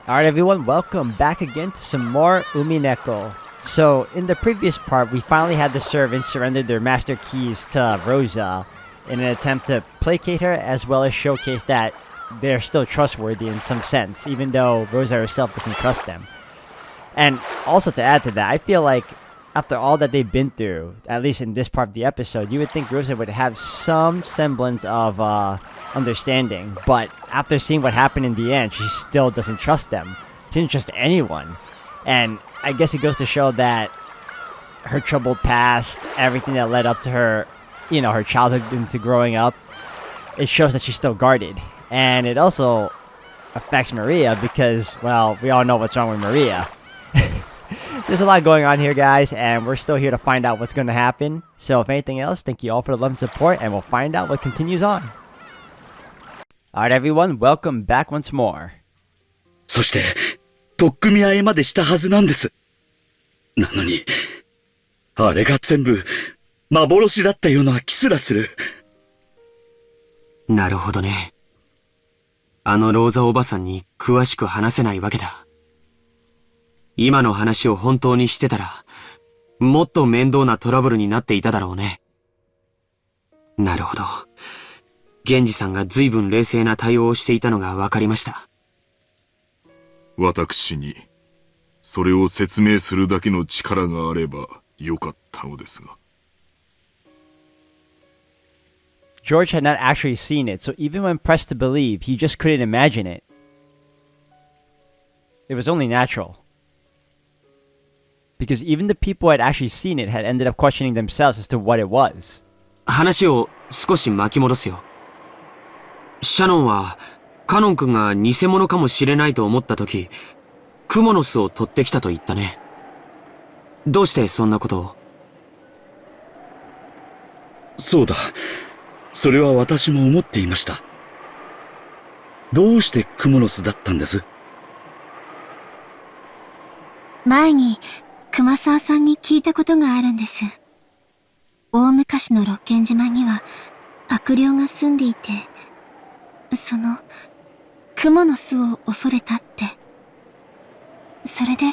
Alright everyone, welcome back again to some more Umineko. So, in the previous part, we finally had the servants surrender their master keys to Rosa in an attempt to placate her as well as showcase that they're still trustworthy in some sense, even though Rosa herself doesn't trust them. And also to add to that, I feel like after all that they've been through, at least in this part of the episode, you would think Rosa would have some semblance of understanding, but after seeing what happened in the end, she still doesn't trust them. She doesn't trust anyone. And I guess it goes to show that her troubled past, everything that led up to her, her childhood into growing up, it shows that she's still guarded. And it also affects Maria because, well, we all know what's wrong with Maria. There's a lot going on here, guys, and we're still here to find out what's going to happen. So if anything else, thank you all for the love and support, and we'll find out what continues on. Alright everyone, welcome back once more. そして、取っ組み合いまでしたはずなんです。なのに、あれが全部、幻だったような気すらする。なるほどね。あのローザおばさんに詳しく話せないわけだ。今の話を本当にしてたら、もっと面倒なトラブルになっていただろうね。なるほど。源氏さんが随分冷静な対応をしていたのが分かりました。私に、それを説明するだけの力があればよかったのですが。George had not actually seen it, so even when pressed to believe, he just couldn't imagine it. It was only natural. Because even the people who had actually seen it had ended up questioning themselves as to what it was. 話を少し巻き戻すよ。シャノンは、カノン君が偽物かもしれないと思ったとき、クモの巣を取ってきたと言ったね。どうしてそんなことを？そうだ。それは私も思っていました。どうしてクモの巣だったんです？前に、熊沢さんに聞いたことがあるんです。大昔の六軒島には悪霊が住んでいて、その、雲の巣を恐れたって。それで、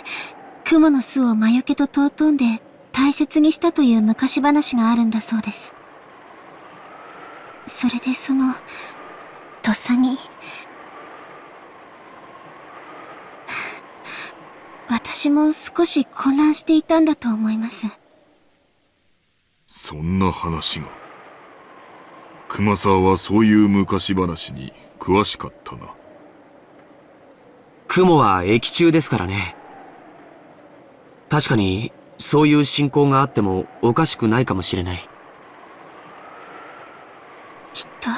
雲の巣を魔除けと尊んで大切にしたという昔話があるんだそうです。それでその、とっさに、私も少し混乱していたんだと思います。そんな話が。熊沢はそういう昔話に詳しかったな。雲は液中ですからね。確かに、そういう信仰があってもおかしくないかもしれない。きっと、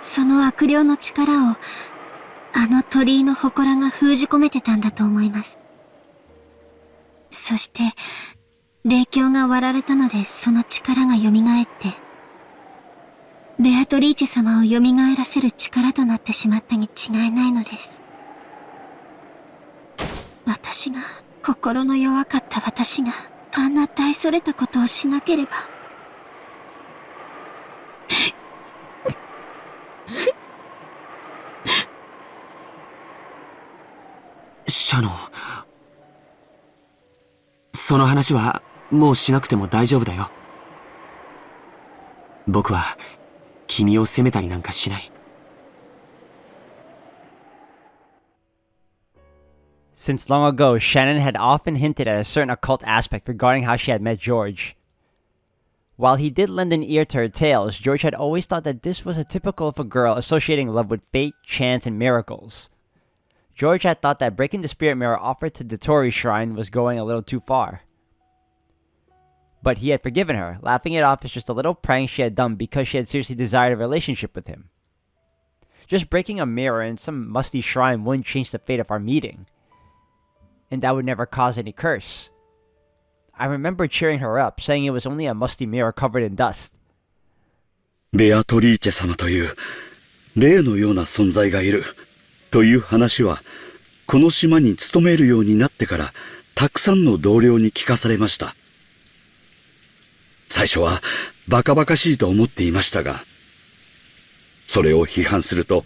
その悪霊の力を、あの鳥居の祠が封じ込めてたんだと思います。そして、霊境が割られたのでその力が蘇って、ベアトリーチェ様を蘇らせる力となってしまったに違いないのです。私が、心の弱かった私が、あんな大それたことをしなければ。シャノン。その話はもうしなくても大丈夫だよ。僕は君を責めたりなんかしない。Since long ago, Shannon had often hinted at a certain occult aspect regarding how she had met George. While he did lend an ear to her tales, George had always thought that this was a typical of a girl associating love with fate, chance, and miracles. George had thought that breaking the spirit mirror offered to the Tori shrine was going a little too far. But he had forgiven her, laughing it off as just a little prank she had done because she had seriously desired a relationship with him. Just breaking a mirror in some musty shrine wouldn't change the fate of our meeting. And that would never cause any curse. I remember cheering her up, saying it was only a musty mirror covered in dust. ベアトリーチェ様という、霊のような存在がいる。という話は、この島に勤めるようになってから、たくさんの同僚に聞かされました。最初は、バカバカしいと思っていましたが、それを批判すると、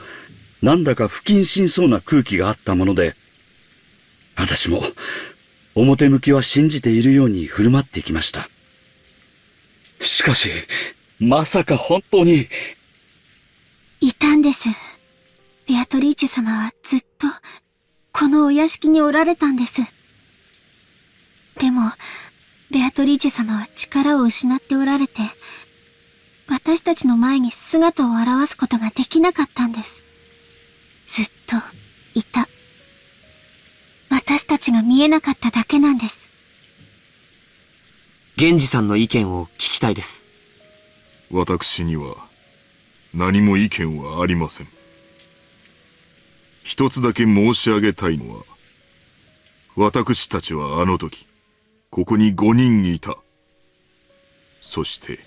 なんだか不謹慎そうな空気があったもので、私も表向きは信じているように振る舞っていきました。しかし、まさか本当に。いたんです。ベアトリーチェ様はずっと、このお屋敷におられたんです。でも、ベアトリーチェ様は力を失っておられて、私たちの前に姿を現すことができなかったんです。ずっと、いた。私たちが見えなかっただけなんです。源氏さんの意見を聞きたいです。私には何も意見はありません。一つだけ申し上げたいのは、私たちはあの時、ここに5人いた。そして、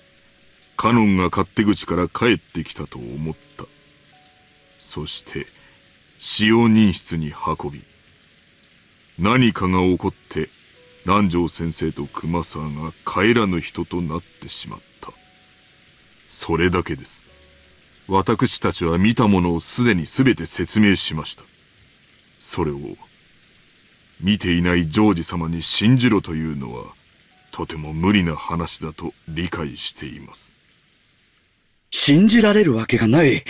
カノンが勝手口から帰ってきたと思った。そして、使用人室に運び、何かが起こって、南條先生と熊沢が帰らぬ人となってしまった。それだけです。私たちは見たものをすでに全て説明しました。それを、見ていないジョージ様に信じろというのは、とても無理な話だと理解しています。信じられるわけがない。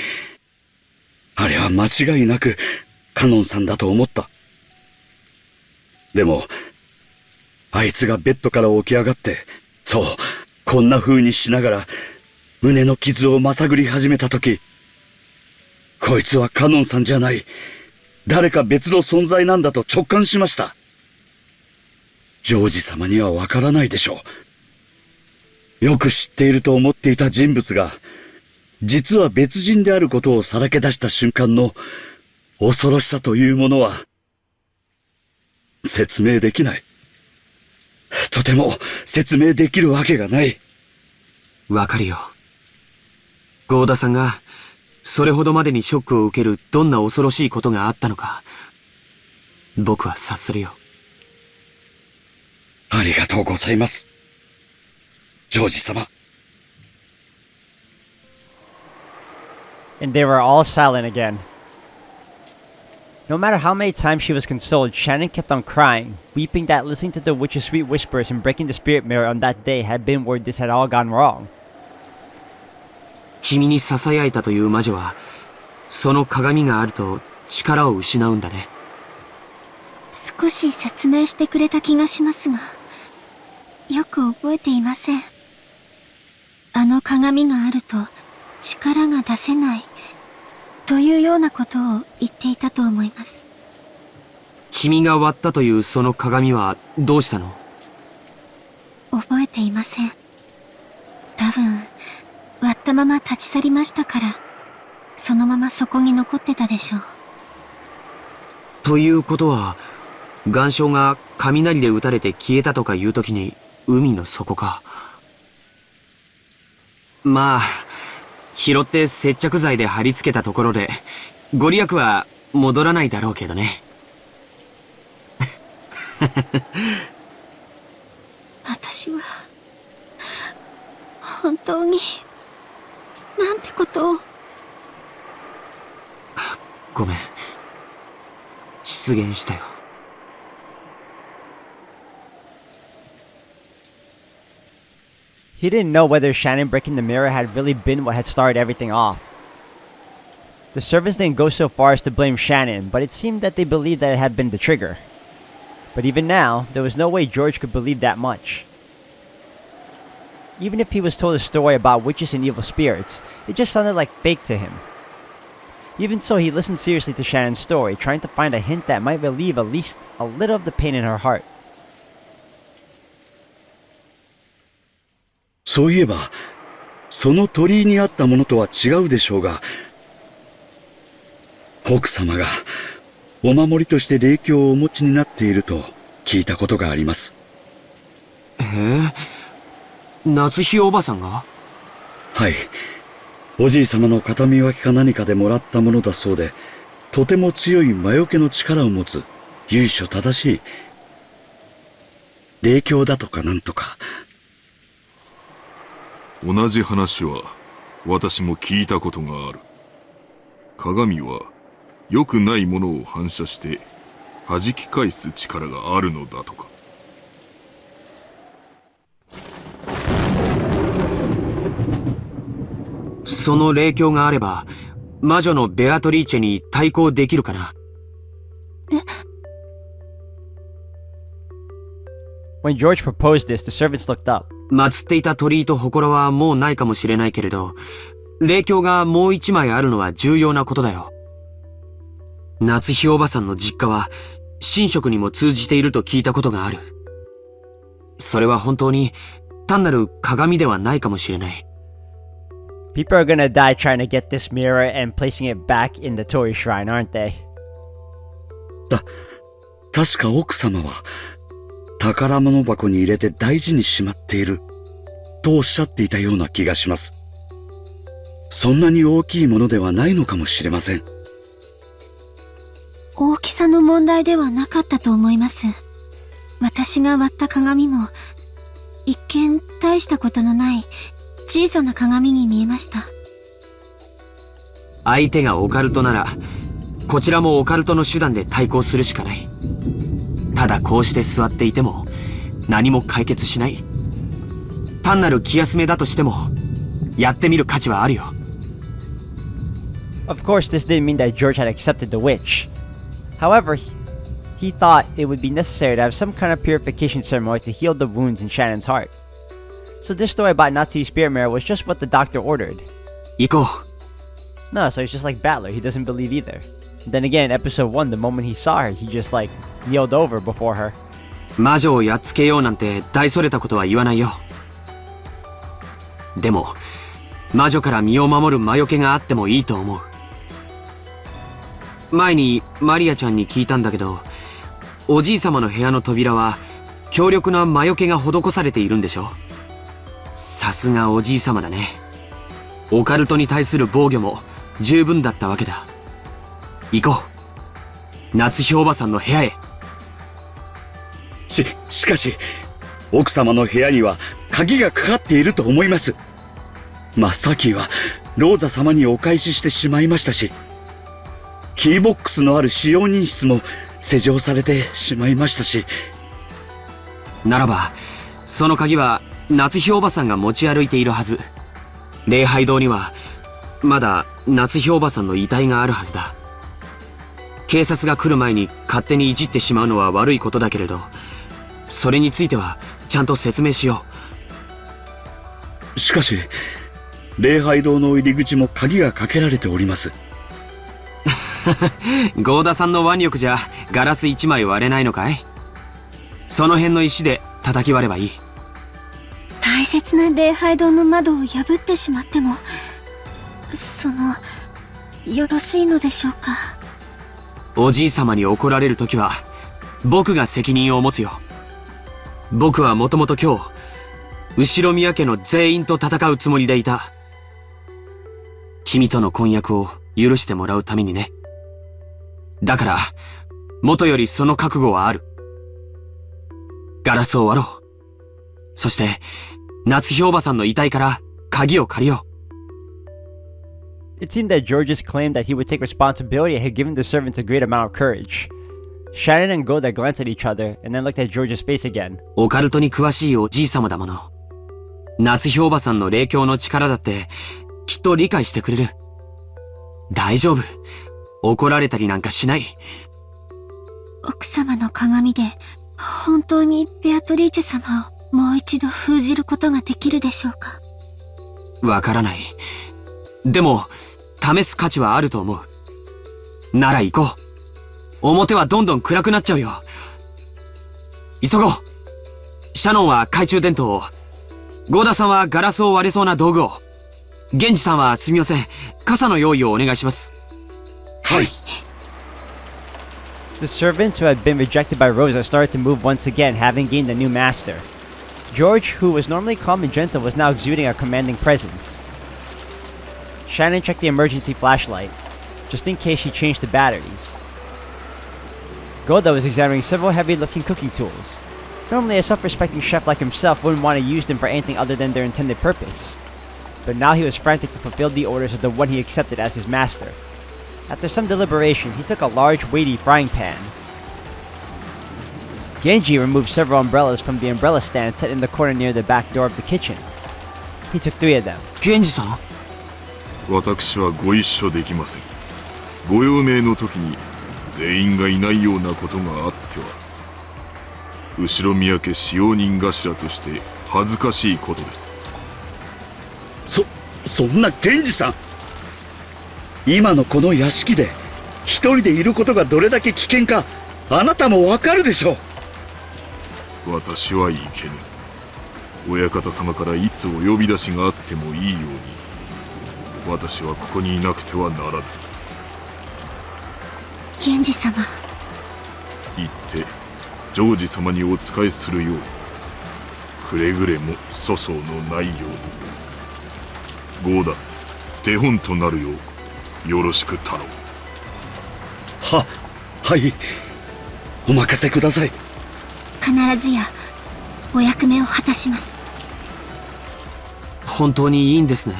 あれは間違いなくカノンさんだと思った。でも、あいつがベッドから起き上がって、そう、こんな風にしながら、胸の傷をまさぐり始めたとき、こいつはカノンさんじゃない、誰か別の存在なんだと直感しました。ジョージ様にはわからないでしょう。よく知っていると思っていた人物が、実は別人であることをさらけ出した瞬間の恐ろしさというものは、説明できない。とても説明できるわけがない。わかるよ。郷田さんが、それほどまでにショックを受けるどんな恐ろしいことがあったのか、僕は察するよ。ありがとうございます。ジョージ様。And they were all silent again. No matter how many times she was consoled, Shannon kept on crying, weeping that listening to the witch's sweet whispers and breaking the spirit mirror on that day had been where this had all gone wrong. 君に囁いたという魔女は、その鏡があると力を失うんだね。少し説明してくれた気がしますが、よく覚えていません。あの鏡があると力が出せないというようなことを言っていたと思います。君が割ったというその鏡はどうしたの？覚えていません。多分、割ったまま立ち去りましたから、そのままそこに残ってたでしょう。ということは、岩礁が雷で撃たれて消えたとかいう時に海の底か。まあ、拾って接着剤で貼り付けたところで、ご利益は戻らないだろうけどね。私は、本当に、なんてことを。ごめん。失言したよ。He didn't know whether Shannon breaking the mirror had really been what had started everything off. The servants didn't go so far as to blame Shannon, but it seemed that they believed that it had been the trigger. But even now, there was no way George could believe that much. Even if he was told a story about witches and evil spirits, it just sounded like fake to him. Even so, he listened seriously to Shannon's story, trying to find a hint that might relieve at least a little of the pain in her heart. そういえば、その鳥居にあったものとは違うでしょうが、奥様がお守りとして霊鏡をお持ちになっていると聞いたことがあります。夏日おばさんが？はい。おじい様の形見分けか何かでもらったものだそうで、とても強い魔除けの力を持つ由緒正しい霊鏡だとかなんとか。同じ話は私も聞いたことがある。鏡は良くないものを反射して弾き返す力があるのだとか。その霊鏡があれば、魔女のベアトリーチェに対抗できるかな。When George proposed this, the servants looked up. 祀っていた鳥居と祠はもうないかもしれないけれど、霊鏡がもう一枚あるのは重要なことだよ。夏日おばさんの実家は、神職にも通じていると聞いたことがある。それは本当に単なる鏡ではないかもしれない。People are gonna die trying to get this mirror and placing it back in the Torii Shrine, aren't they? 確か奥様は、宝物箱に入れて大事にしまっている、とおっしゃっていたような気がします。そんなに大きいものではないのかもしれません。大きさの問題ではなかったと思います。私が割った鏡も、一見大したことのない小さな鏡に見えました。相手がオカルトなら、こちらもオカルトの手段で対抗するしかない。ただこうして座っていても何も解決しない。単なる気休めだとしてもやってみる価値はあるよ。Of course, this didn't mean that George had accepted the witch. However, he thought it would be necessary to have some kind of purification ceremony to heal the wounds in Shannon's heart. So this story about Natsu's spirit mirror was just what the doctor ordered. 行こう。 No, so he's just like Battler, he doesn't believe either. Then again, in episode 1, the moment he saw her, he just like kneeled over before her. 魔女をやっつけようなんて大それたことは言わないよ。でも、魔女から身を守る魔除けがあってもいいと思う。前にマリアちゃんに聞いたんだけど、おじい様の部屋の扉は強力な魔除けが施されているんでしょ。さすがおじい様だね。オカルトに対する防御も十分だったわけだ。行こう。夏日おばさんの部屋へ。しかし、奥様の部屋には鍵がかかっていると思います。マスターキーはローザ様にお返ししてしまいましたし、キーボックスのある使用人室も施錠されてしまいましたし。ならば、その鍵は夏日おばさんが持ち歩いているはず。礼拝堂にはまだ夏日おばさんの遺体があるはずだ。警察が来る前に勝手にいじってしまうのは悪いことだけれど、それについてはちゃんと説明しよう。しかし、礼拝堂の入り口も鍵がかけられております。ゴーダさんの腕力じゃガラス一枚割れないのかい？その辺の石で叩き割ればいい。大切な礼拝堂の窓を破ってしまっても、よろしいのでしょうか。おじい様に怒られるときは僕が責任を持つよ。僕はもともと今日後宮家の全員と戦うつもりでいた。君との婚約を許してもらうためにね。だから元よりその覚悟はある。ガラスを割ろう。そして夏日おばさんの遺体から鍵を借りよう。It seemed that Georges claimed that he would take responsibility and had given the servants a great amount of courage. Shannon and Goda glanced at each other and then looked at George's face again. オカルトに詳しいおじい様だもの。夏日おばさんの霊鏡の力だってきっと理解してくれる。大丈夫。怒られたりなんかしない。奥様の鏡で本当にベアトリーチェ様をもう一度封じることができるでしょうか。わからない。でも試す価値はあると思う。なら行こう。表はどんどん暗くなっちゃうよ。急ごう。シャノンは懐中電灯を、ゴーダさんはガラスを割れそうな道具を、ゲンジさんはすみません、傘の用意をお願いします。はい。 The servants who had been rejected by Rosa started to move once again, having gained a new master. George, who was normally calm and gentle, was now exuding a commanding presence. Shannon checked the emergency flashlight, just in case she changed the batteries. Goda was examining several heavy-looking cooking tools. Normally, a self-respecting chef like himself wouldn't want to use them for anything other than their intended purpose. But now he was frantic to fulfill the orders of the one he accepted as his master. After some deliberation, he took a large, weighty frying pan. Genji removed several umbrellas from the umbrella stand set in the corner near the back door of the kitchen. He took 3 of them. 源氏さん、私はご一緒できません。ご用命の時に全員がいないようなことがあっては、後宮家使用人頭として恥ずかしいことです。そんな源氏さん、今のこの屋敷で一人でいることがどれだけ危険か、あなたもわかるでしょう。私はいけぬ。親方様からいつお呼び出しがあってもいいように、私はここにいなくてはならない。源氏様。言ってジョージ様にお仕えするように、くれぐれも粗相のないように。ゴーダ、手本となるようよろしく頼む。はい、お任せください。必ずやお役目を果たします。本当にいいんですね、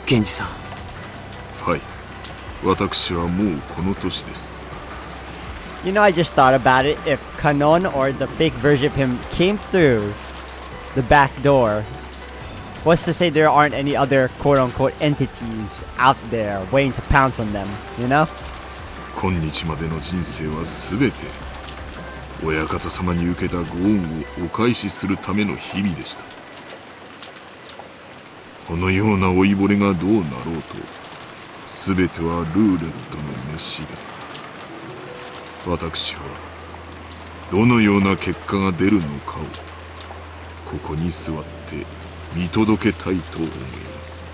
源氏さん。はい、私はもうこの年です。You know, I just thought about it. If Kanon or the fake version of him came through the back door, what's to say there aren't any other quote-unquote entities out there waiting to pounce on them, you know? 今日までの人生は全て親方様に受けたご恩をお返しするための日々でした。このような老いぼれがどうなろうと、全てはルーレットの主で、私はどのような結果が出るのかをここに座って見届けたいと思います。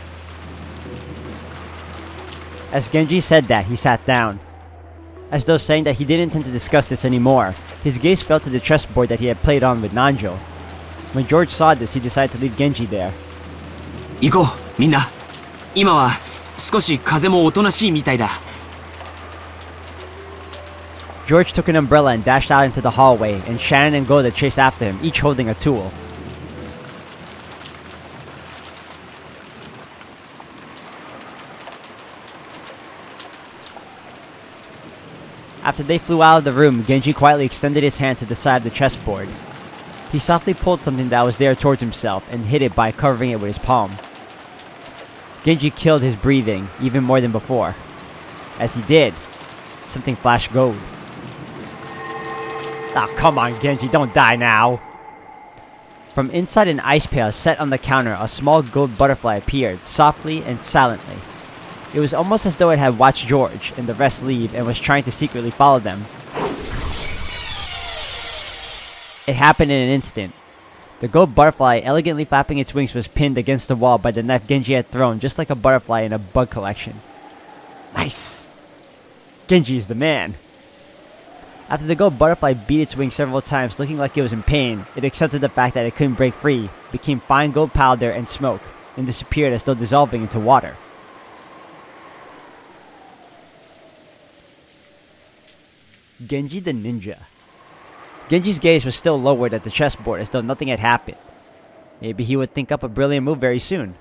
As Genji said that, he sat down, as though saying that he didn't intend to discuss this anymore. His gaze fell to the chessboard that he had played on with Nanjo. When George saw this, he decided to leave Genji there. 行こう、みんな。今は少し風もおとなしいみたいだ。George took an umbrella and dashed out into the hallway, and Shannon and Goda chased after him, each holding a tool. After they flew out of the room, Genji quietly extended his hand to the side of the chessboard. He softly pulled something that was there towards himself and hid it by covering it with his palm. Genji killed his breathing, even more than before. As he did, something flashed gold. Ah, come on, Genji, don't die now! From inside an ice pail set on the counter, a small gold butterfly appeared, softly and silently. It was almost as though it had watched George and the rest leave and was trying to secretly follow them. It happened in an instant. The gold butterfly, elegantly flapping its wings, was pinned against the wall by the knife Genji had thrown, just like a butterfly in a bug collection. Nice! Genji is the man. After the gold butterfly beat its wings several times, looking like it was in pain, it accepted the fact that it couldn't break free, became fine gold powder and smoke, and disappeared as though dissolving into water. Genji the ninja. Genji's gaze was still lowered at the chessboard as though nothing had happened. Maybe he would think up a brilliant move very soon.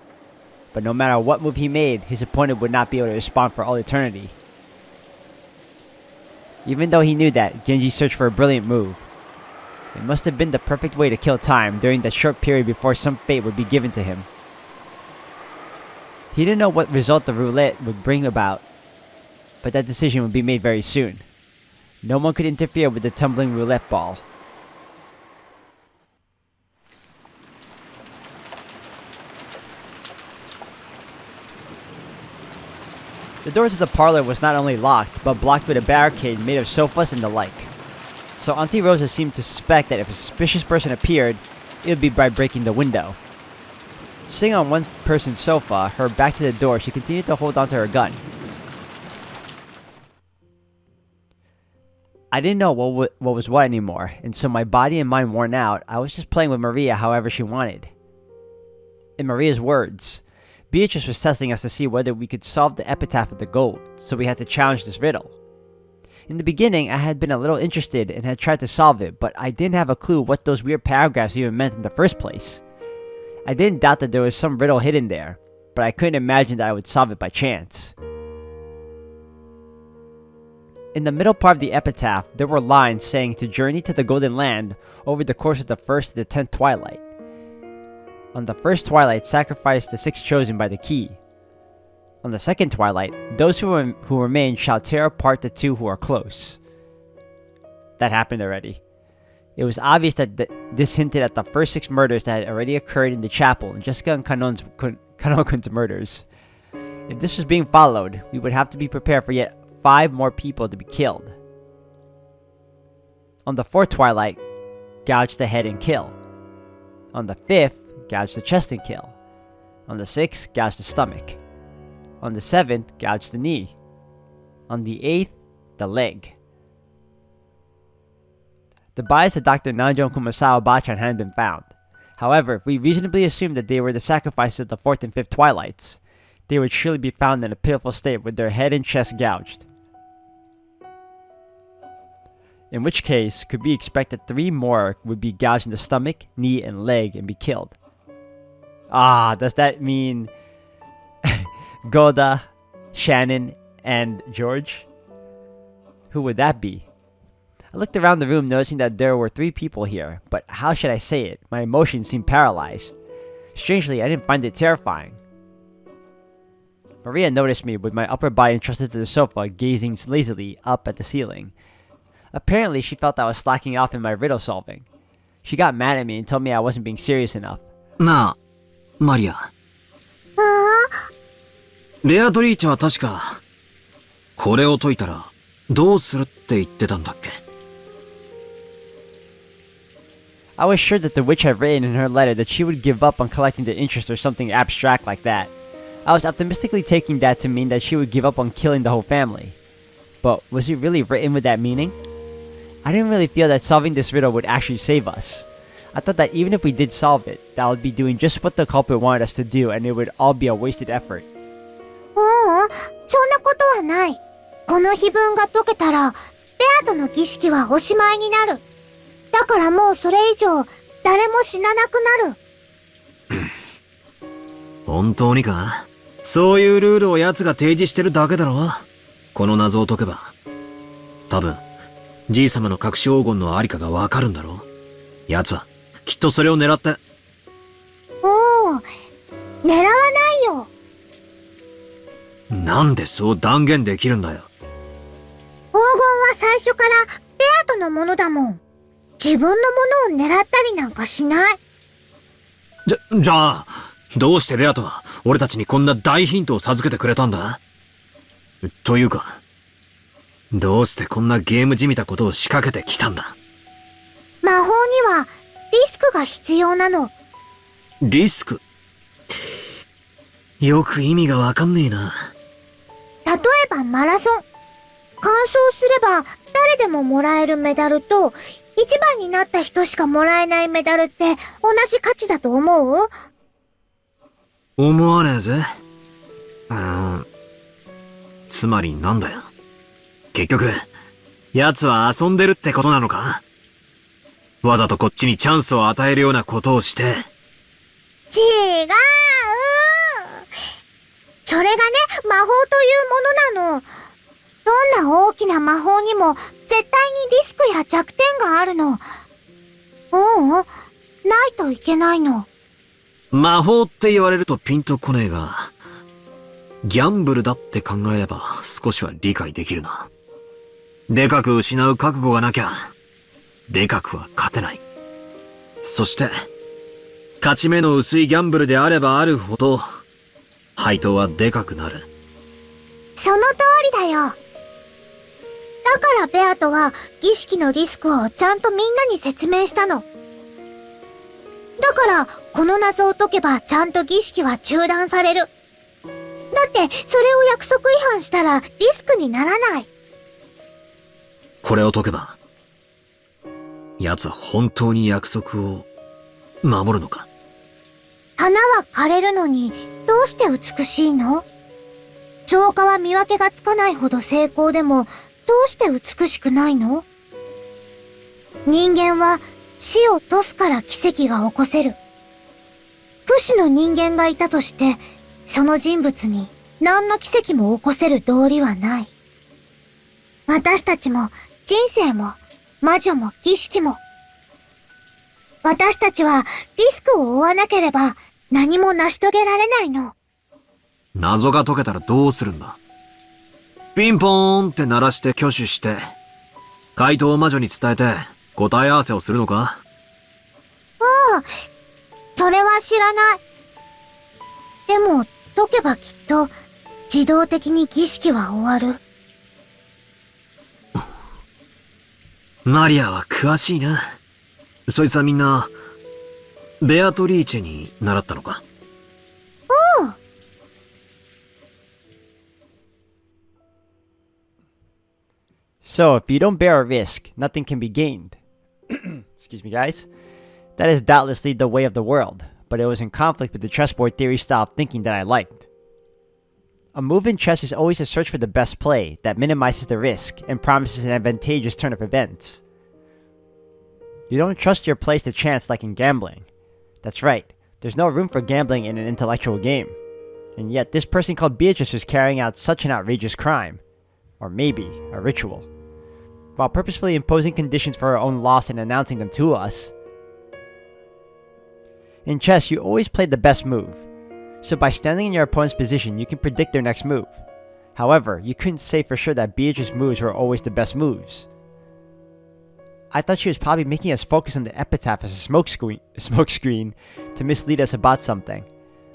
But no matter what move he made, his opponent would not be able to respond for all eternity. Even though he knew that, Genji searched for a brilliant move. It must have been the perfect way to kill time during that short period before some fate would be given to him. He didn't know what result the roulette would bring about, but that decision would be made very soon. No one could interfere with the tumbling roulette ball. The door to the parlor was not only locked, but blocked with a barricade made of sofas and the like. So Auntie Rosa seemed to suspect that if a suspicious person appeared, it would be by breaking the window. Sitting on one person's sofa, her back to the door, she continued to hold onto her gun. I didn't know what was what anymore, and so my body and mind worn out, I was just playing with Maria however she wanted. In Maria's words, Beatrice was testing us to see whether we could solve the epitaph with the gold, so we had to challenge this riddle. In the beginning, I had been a little interested and had tried to solve it, but I didn't have a clue what those weird paragraphs even meant in the first place. I didn't doubt that there was some riddle hidden there, but I couldn't imagine that I would solve it by chance. In the middle part of the epitaph, there were lines saying to journey to the Golden Land over the course of the first to the 10th twilight. On the first twilight, sacrifice the 6 chosen by the key. On the second twilight, those who remain shall tear apart the 2 who are close. That happened already. It was obvious that this hinted at the first 6 murders that had already occurred in the chapel and Jessica and Kano-kun's murders. If this was being followed, we would have to be prepared for yet 5 more people to be killed. On the 4th twilight, gouge the head and kill. On the 5th, gouge the chest and kill. On the 6th, gouge the stomach. On the 7th, gouge the knee. On the 8th, the leg. The bodies of Dr. Nanjo and Kumasawa Bachan hadn't been found. However, if we reasonably assume that they were the sacrifices of the 4th and 5th twilights, they would surely be found in a pitiful state with their head and chest gouged. In which case, could we expect that 3 more would be gouged in the stomach, knee, and leg and be killed? Does that mean Goda, Shannon, and George? Who would that be? I looked around the room noticing that there were 3 people here, but how should I say it? My emotions seemed paralyzed. Strangely, I didn't find it terrifying. Maria noticed me with my upper body entrusted to the sofa, gazing lazily up at the ceiling. Apparently, she felt I was slacking off in my riddle solving. She got mad at me and told me I wasn't being serious enough. なあ、マリア。ベアトリーチェは確か、これを解いたらどうするって言ってたんだっけ? I was sure that the witch had written in her letter that she would give up on collecting the interest or something abstract like that. I was optimistically taking that to mean that she would give up on killing the whole family. But was it really written with that meaning? I didn't really feel that solving this riddle would actually save us. I thought that even if we did solve it, that would be doing just what the culprit wanted us to do and it would all be a wasted effort. そんなことはない。この碑文が解けたら、ベアとの儀式はおしまいになる。だからもうそれ以上、誰も死ななくなる。本当にか? そういうルールを奴が提示してるだけだろ。この謎を解けば。多分、じい様の隠し黄金のありかがわかるんだろ。奴は、きっとそれを狙って。狙わないよ。なんでそう断言できるんだよ。黄金は最初からベアとのものだもん。自分のものを狙ったりなんかしない。じゃあ、どうしてベアトは俺たちにこんな大ヒントを授けてくれたんだ？というか、どうしてこんなゲームじみたことを仕掛けてきたんだ？魔法にはリスクが必要なの。リスク？よく意味がわかんねえな。例えばマラソン。完走すれば誰でももらえるメダルと、一番になった人しかもらえないメダルって同じ価値だと思う？思わねえぜ。つまりなんだよ。結局、奴は遊んでるってことなのか？わざとこっちにチャンスを与えるようなことをして。違う！それがね、魔法というものなの。どんな大きな魔法にも絶対にリスクや弱点があるの。ないといけないの。魔法って言われるとピンとこねえが、ギャンブルだって考えれば少しは理解できるな。でかく失う覚悟がなきゃ、でかくは勝てない。そして、勝ち目の薄いギャンブルであればあるほど、配当はでかくなる。その通りだよ。だからベアトは儀式のリスクをちゃんとみんなに説明したの。だから、この謎を解けばちゃんと儀式は中断される。だって、それを約束違反したらリスクにならない。これを解けば、奴は本当に約束を守るのか？花は枯れるのに、どうして美しいの？造花は見分けがつかないほど精巧でも、どうして美しくないの？人間は死を賭すから奇跡が起こせる。不死の人間がいたとして、その人物に何の奇跡も起こせる道理はない。私たちも人生も魔女も儀式も。私たちはリスクを負わなければ何も成し遂げられないの。謎が解けたらどうするんだ？ピンポーンって鳴らして挙手して、回答を魔女に伝えて答え合わせをするのか？ああ、それは知らない。でも、解けばきっと、自動的に儀式は終わる。マリアは詳しいな。そいつはみんな、ベアトリーチェに習ったのか？うん。So, if you don't bear a risk, nothing can be gained. Excuse me, guys. That is doubtlessly the way of the world, but it was in conflict with the chessboard theory style of thinking that I liked. A move in chess is always a search for the best play that minimizes the risk and promises an advantageous turn of events. You don't trust your plays to chance like in gambling. That's right, there's no room for gambling in an intellectual game. And yet this person called Beatrice was carrying out such an outrageous crime. Or maybe a ritual. While purposefully imposing conditions for her own loss and announcing them to us. In chess, you always play the best move. So by standing in your opponent's position, you can predict their next move. However, you couldn't say for sure that Beatrice's moves were always the best moves. I thought she was probably making us focus on the epitaph as a smokescreen to mislead us about something.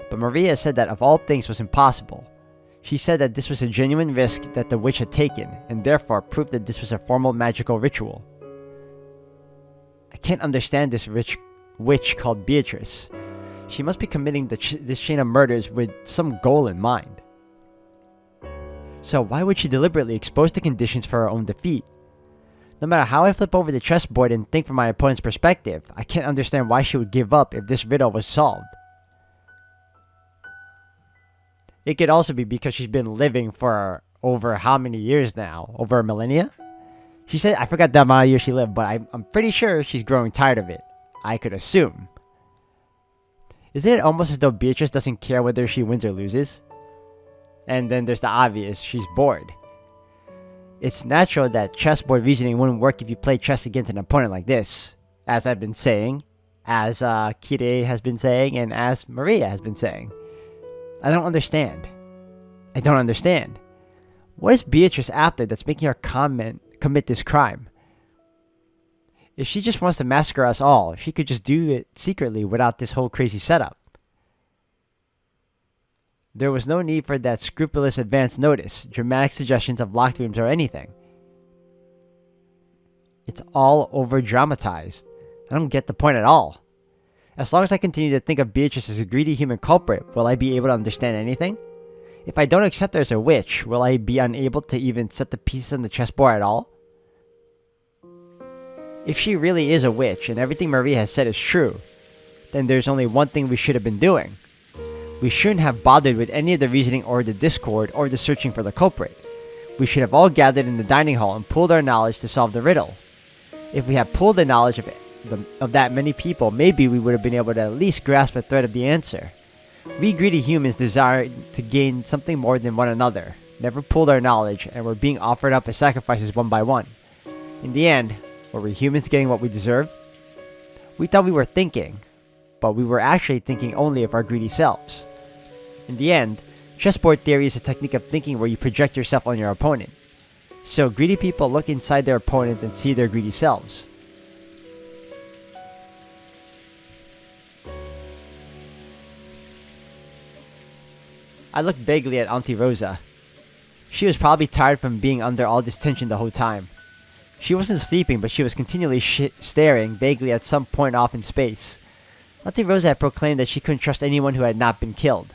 But Maria said that of all things was impossible. She said that this was a genuine risk that the witch had taken, and therefore proved that this was a formal magical ritual. I can't understand this witch called Beatrice. She must be committing this chain of murders with some goal in mind. So why would she deliberately expose the conditions for her own defeat? No matter how I flip over the chessboard and think from my opponent's perspective, I can't understand why she would give up if this riddle was solved. It could also be because she's been living for over how many years now? Over a millennia? She said, I forgot the amount of years she lived, but I'm pretty sure she's growing tired of it. I could assume. Isn't it almost as though Beatrice doesn't care whether she wins or loses? And then there's the obvious, she's bored. It's natural that chessboard reasoning wouldn't work if you play chess against an opponent like this. As I've been saying, as Kire has been saying, and as Maria has been saying. I don't understand. What is Beatrice after that's making her commit this crime? If she just wants to massacre us all, she could just do it secretly without this whole crazy setup. There was no need for that scrupulous advance notice, dramatic suggestions of locked rooms or anything. It's all over-dramatized. I don't get the point at all. As long as I continue to think of Beatrice as a greedy human culprit, will I be able to understand anything? If I don't accept her as a witch, will I be unable to even set the pieces on the chessboard at all? If she really is a witch, and everything Maria has said is true, then there's only one thing we should have been doing. We shouldn't have bothered with any of the reasoning or the discord or the searching for the culprit. We should have all gathered in the dining hall and pooled our knowledge to solve the riddle. If we had pooled the knowledge of that many people, maybe we would have been able to at least grasp a thread of the answer. We greedy humans desire to gain something more than one another, never pooled our knowledge, and were being offered up as sacrifices one by one. In the end, were we humans getting what we deserve? We thought we were thinking, but we were actually thinking only of our greedy selves. In the end, chessboard theory is a technique of thinking where you project yourself on your opponent. So greedy people look inside their opponents and see their greedy selves. I looked vaguely at Auntie Rosa. She was probably tired from being under all this tension the whole time. She wasn't sleeping, but she was continually staring vaguely at some point off in space. Auntie Rosa had proclaimed that she couldn't trust anyone who had not been killed.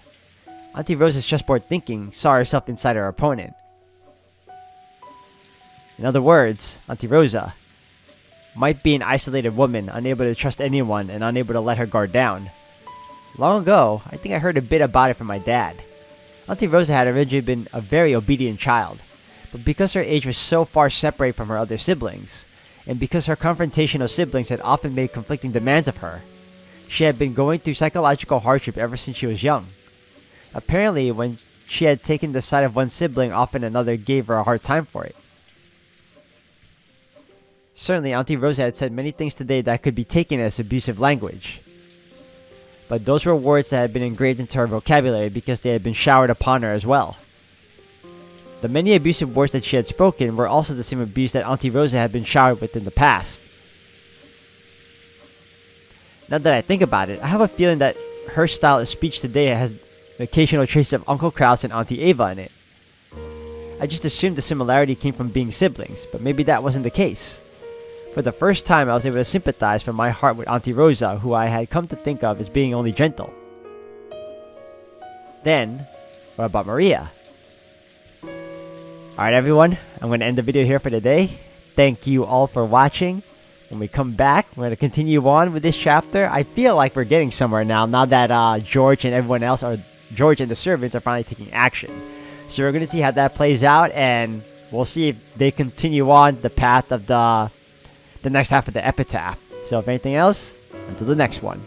Auntie Rosa's chessboard thinking saw herself inside her opponent. In other words, Auntie Rosa might be an isolated woman, unable to trust anyone and unable to let her guard down. Long ago, I think I heard a bit about it from my dad. Auntie Rosa had originally been a very obedient child, but because her age was so far separated from her other siblings, and because her confrontational siblings had often made conflicting demands of her, she had been going through psychological hardship ever since she was young. Apparently, when she had taken the side of one sibling, often another gave her a hard time for it. Certainly, Auntie Rosa had said many things today that could be taken as abusive language. But those were words that had been engraved into her vocabulary because they had been showered upon her as well. The many abusive words that she had spoken were also the same abuse that Auntie Rosa had been showered with in the past. Now that I think about it, I have a feeling that her style of speech today has an occasional trace of Uncle Kraus and Auntie Ava in it. I just assumed the similarity came from being siblings, but maybe that wasn't the case. For the first time, I was able to sympathize from my heart with Auntie Rosa, who I had come to think of as being only gentle. Then, what about Maria? Alright everyone, I'm going to end the video here for today. Thank you all for watching. When we come back, we're going to continue on with this chapter. I feel like we're getting somewhere now that George and everyone else, or George and the servants, are finally taking action. So we're going to see how that plays out, and we'll see if they continue on the path of the next half of the epitaph. So if anything else, until the next one.